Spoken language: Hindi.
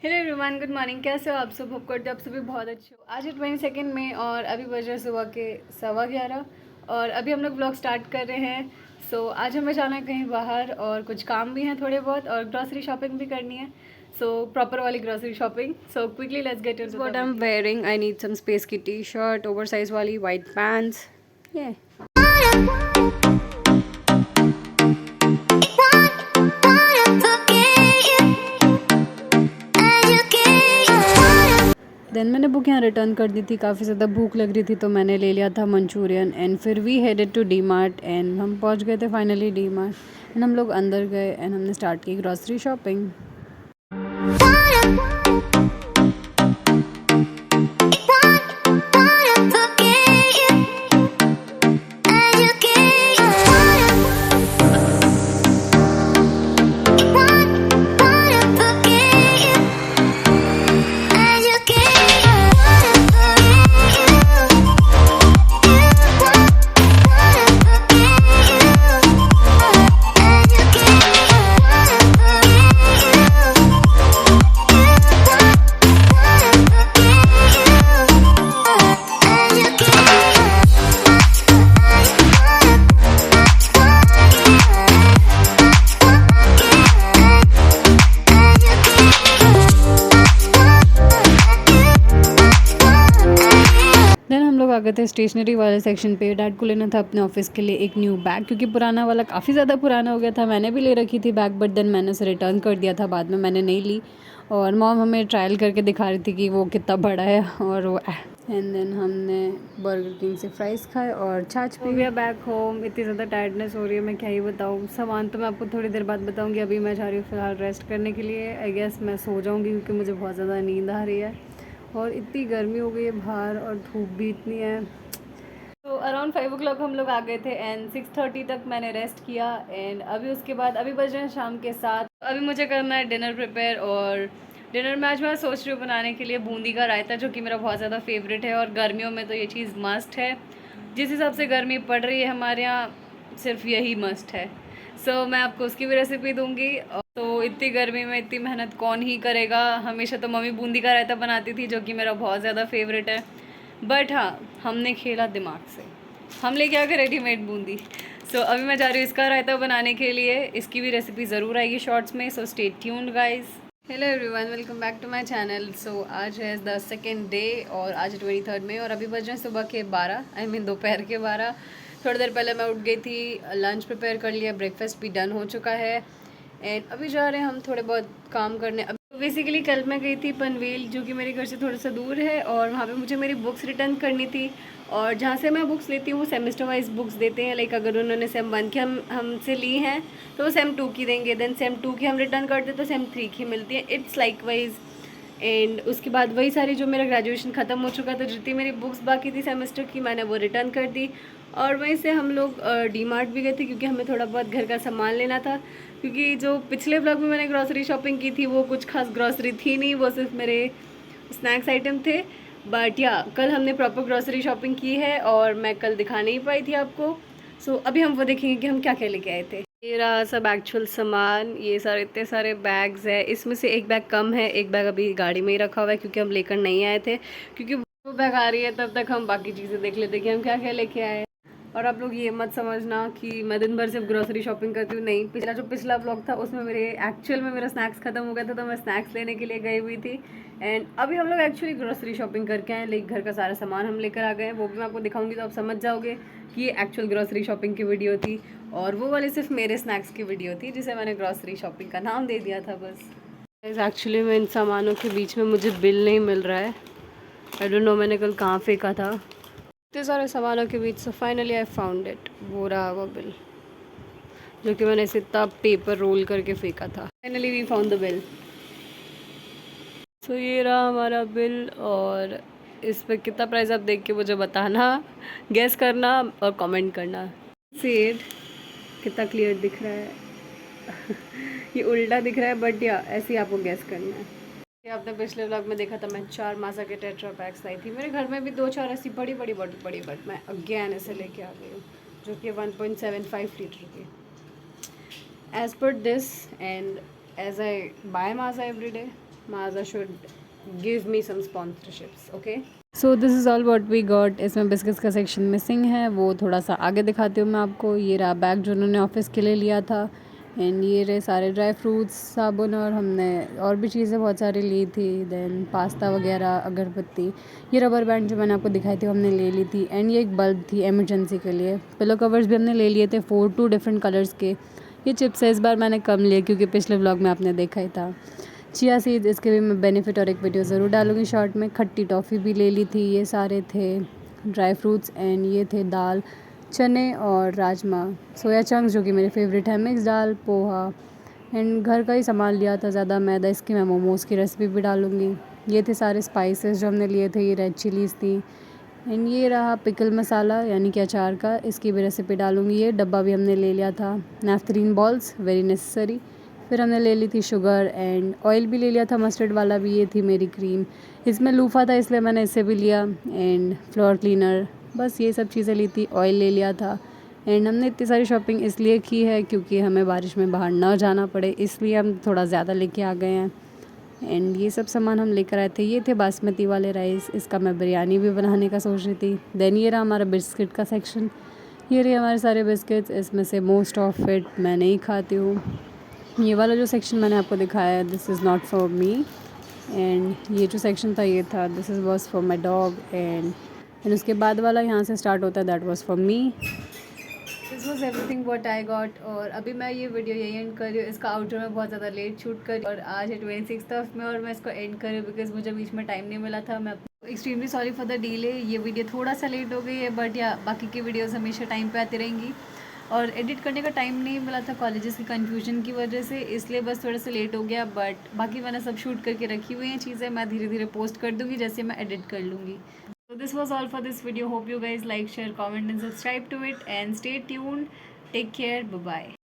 Hello everyone, good morning. कैसे हो आप सब? होप करते हो आप सभी बहुत अच्छे हो। आज है 22 मई और अभी बज रहे सुबह के 11:15 और अभी हम लोग ब्लॉग स्टार्ट कर रहे हैं। आज हमें जाना है कहीं बाहर और कुछ काम भी हैं थोड़े बहुत और ग्रॉसरी शॉपिंग भी करनी है। प्रॉपर वाली grocery shopping. Quickly let's get into what I am wearing. I need some space की टी शर्ट, ओवर साइज वाली वाइट पैंट्स। ये देन मैंने बुक यहाँ रिटर्न कर दी थी। काफ़ी ज़्यादा भूख लग रही थी तो मैंने ले लिया था मंचूरियन एंड फिर we headed to D Mart एंड हम पहुँच गए थे फाइनली डी मार्ट एंड हम लोग अंदर गए एंड हमने स्टार्ट की ग्रॉसरी शॉपिंग। देन हम लोग आ गए थे स्टेशनरी वाले सेक्शन पे। डैड को लेना था अपने ऑफिस के लिए एक न्यू बैग क्योंकि पुराना वाला काफ़ी ज़्यादा पुराना हो गया था। मैंने भी ले रखी थी बैग बट देन मैंने उसे रिटर्न कर दिया था, बाद में मैंने नहीं ली। और मॉम हमें ट्रायल करके दिखा रही थी कि वो कितना बड़ा है और वो एंड देन हमने बर्गर किंग से फ्राइज़ खाए और छाछ पी। गया बैक होम। इतनी ज़्यादा टायर्डनेस हो रही है, मैं क्या ही बताऊँ। सामान तो मैं आपको थोड़ी देर बाद बताऊँगी। अभी मैं जा रही हूँ फ़िलहाल रेस्ट करने के लिए। आई गेस मैं सो जाऊँगी क्योंकि मुझे बहुत ज़्यादा नींद आ रही है और इतनी गर्मी हो गई है बाहर और धूप भी इतनी है। तो अराउंड 5 o'clock हम लोग आ गए थे एंड 6:30 तक मैंने रेस्ट किया एंड अभी उसके बाद अभी बज रहे हैं शाम के 7। अभी मुझे करना है डिनर प्रिपेयर और डिनर में आज मैं सोच रही हूँ बनाने के लिए बूंदी का रायता, जो कि मेरा बहुत ज़्यादा फेवरेट है और गर्मियों में तो ये चीज़ मस्ट है। जिस हिसाब से गर्मी पड़ रही है हमारे यहाँ, सिर्फ यही मस्ट है। मैं आपको उसकी भी रेसिपी दूँगी। तो इतनी गर्मी में इतनी मेहनत कौन ही करेगा। हमेशा तो मम्मी बूंदी का रायता बनाती थी जो कि मेरा बहुत ज़्यादा फेवरेट है, बट हाँ हमने खेला दिमाग से, हम लेके आ गए रेडीमेड बूंदी। अभी मैं जा रही हूँ इसका रायता बनाने के लिए। इसकी भी रेसिपी ज़रूर आएगी शॉर्ट्स में, stay tuned guys. Hello everyone, welcome back to my channel. आज है द सेकेंड डे और आज है 23 मई और अभी बज रहे हैं सुबह के 12, आई मीन दोपहर के 12। थोड़ी देर पहले मैं उठ गई थी, लंच प्रिपेयर कर लिया, ब्रेकफास्ट भी डन हो चुका है एंड अभी जा रहे हैं हम थोड़े बहुत काम करने। बेसिकली कल मैं गई थी पनवेल, जो कि मेरे घर से थोड़ा सा दूर है और वहाँ पे मुझे मेरी बुक्स रिटर्न करनी थी। और जहाँ से मैं बुक्स लेती हूँ वो सेमेस्टर वाइज बुक्स देते हैं। लाइक अगर उन्होंने सेम 1 की हमसे ली हैं तो वो सेम 2 की देंगे, देन सेम 2 की हम रिटर्न करते तो सेम 3 की मिलती है। It's like wise. एंड उसके बाद वही सारी जो मेरा ग्रेजुएशन ख़त्म हो चुका था, जितनी मेरी बुक्स बाकी थी सेमेस्टर की, मैंने वो रिटर्न कर दी। और वहीं से हम लोग डी मार्ट भी गए थे क्योंकि हमें थोड़ा बहुत घर का सामान लेना था। क्योंकि जो पिछले व्लॉग में मैंने ग्रॉसरी शॉपिंग की थी वो कुछ खास ग्रॉसरी थी नहीं, वो सिर्फ मेरे स्नैक्स आइटम थे। बट या कल हमने प्रॉपर ग्रॉसरी शॉपिंग की है और मैं कल दिखा नहीं पाई थी आपको। अभी हम वो देखेंगे कि हम क्या क्या लेके आए थे। ये रहा सब एक्चुअल सामान। ये सारे इतने सारे बैग्स है, इसमें से एक बैग कम है, एक बैग अभी गाड़ी में ही रखा हुआ है क्योंकि हम लेकर नहीं आए थे। क्योंकि वो बैग आ रही है तब तक हम बाकी चीज़ें देख लेते कि हम क्या क्या लेके आए। और आप लोग ये मत समझना कि मैं दिन भर सिर्फ ग्रोसरी शॉपिंग करती हूँ, नहीं। पिछला ब्लॉग था उसमें एक्चुअल में मेरा स्नैक्स खत्म हो गया था तो मैं स्नैक्स लेने के लिए गई हुई थी एंड अभी हम लोग एक्चुअली ग्रोसरी शॉपिंग करके आए। लाइक घर का सारा सामान हम लेकर आ गए हैं, वो भी मैं आपको दिखाऊंगी तो आप समझ जाओगे कि ये एक्चुअल ग्रोसरी शॉपिंग की वीडियो थी और वो वाली सिर्फ मेरे स्नैक्स की वीडियो थी जिसे मैंने ग्रोसरी शॉपिंग का नाम दे दिया था बस। एक्चुअली में इन सामानों के बीच में मुझे बिल नहीं मिल रहा है। आई डोंट नो मैंने कल कहाँ फेंका था इतने सारे सामानों के बीच। Finally I found it. वो रहा वो बिल जो कि मैंने इतना पेपर रोल करके फेंका था। Finally we found the bill. ये रहा हमारा बिल और इस पर कितना प्राइस आप देख के मुझे बताना, गेस करना और कमेंट करना। सेड कितना क्लियर दिख रहा है ये उल्टा दिख रहा है बट या ऐसे ही आपको गेस करना है। ये आपने पिछले व्लॉग में देखा था, मैं 4 माजा के टेट्रा पैक्स लाई थी। मेरे घर में भी 2-4 ऐसी बड़ी बट मैं अगेन ऐसे लेके आ गई हूँ जो कि 1.75 लीटर की। As per this and as I buy Maaza every day, Maaza should give me some sponsorships, okay? So this is all what we got. इसमें बिस्किट्स का सेक्शन मिसिंग है, वो थोड़ा सा आगे दिखाती हूँ मैं आपको। ये रहा बैग जो उन्होंने ऑफिस के लिए लिया था, एंड ये रहे सारे ड्राई फ्रूट्स, साबुन, और हमने और भी चीज़ें बहुत सारी ली थी। देन पास्ता वगैरह, अगरबत्ती, ये रबर बैंड जो मैंने आपको दिखाई थी हमने ले ली थी, एंड ये एक बल्ब थी इमरजेंसी के लिए। पिलो कवर्स भी हमने ले लिए थे 2 डिफरेंट कलर्स के। ये चिप्स है, इस बार मैंने कम लिए क्योंकि पिछले व्लॉग में आपने देखा ही था। चिया सीड्स, इसके भी मैं बेनिफिट और एक वीडियो ज़रूर डालूंगी शॉर्ट में। खट्टी टॉफ़ी भी ले ली थी। ये सारे थे ड्राई फ्रूट्स, एंड ये थे दाल, चने और राजमा, सोया चंक्स जो कि मेरे फेवरेट है, मिक्स दाल, पोहा, एंड घर का ही सामान लिया था ज़्यादा मैदा। इसकी मैं मोमोज़ की रेसिपी भी डालूंगी। ये थे सारे स्पाइसेस जो हमने लिए थे। ये रेड चिलीज़ थी, एंड ये रहा पिकल मसाला यानी कि अचार का, इसकी भी रेसिपी डालूंगी। ये डब्बा भी हमने ले लिया था। Naphthalene balls, very necessary. फिर हमने ले ली थी शुगर, एंड ऑयल भी ले लिया था मस्टर्ड वाला भी। ये थी मेरी क्रीम, इसमें लूफा था इसलिए मैंने इसे भी लिया, एंड फ्लोर क्लीनर, बस ये सब चीज़ें ली थी। ऑयल ले लिया था, एंड हमने इतनी सारी शॉपिंग इसलिए की है क्योंकि हमें बारिश में बाहर ना जाना पड़े, इसलिए हम थोड़ा ज़्यादा लेके आ गए हैं। एंड ये सब सामान हम लेकर आए थे। ये थे बासमती वाले राइस, इसका मैं बिरयानी भी बनाने का सोच रही थी। देन ये रहा हमारा बिस्किट का सेक्शन। ये रहे हमारे सारे बिस्किट्स, इसमें से मोस्ट ऑफ इट मैं नहीं खाती हूँ। ये वाला जो सेक्शन मैंने आपको दिखाया है, this is not for me, and ये जो सेक्शन था ये था, this is was for my dog, and उसके बाद वाला यहाँ से स्टार्ट होता है, that was for me. This was everything what I got. और अभी मैं ये वीडियो यही एंड कर रही हूँ। इसका आउटर में बहुत ज़्यादा लेट शूट कर, और आज है 26 में, और मैं इसको एंड कर रही हूँ बिकॉज मुझे बीच में टाइम नहीं मिला था। मैं extremely sorry for the delay. ये वीडियो थोड़ा सा लेट हो गई है, बट या बाकी की वीडियोज़ हमेशा टाइम पे आती रहेंगी। और एडिट करने का टाइम नहीं मिला था कॉलेजेस की कन्फ्यूजन की वजह से, इसलिए बस थोड़ा सा लेट हो गया। बट बाकी मैंने सब शूट करके रखी हुई हैं चीज़ें, मैं धीरे धीरे पोस्ट कर दूँगी जैसे मैं एडिट कर लूँगी। So this was all for this video. Hope you guys like, share, comment and subscribe to it, and stay tuned. Take care. Bye bye.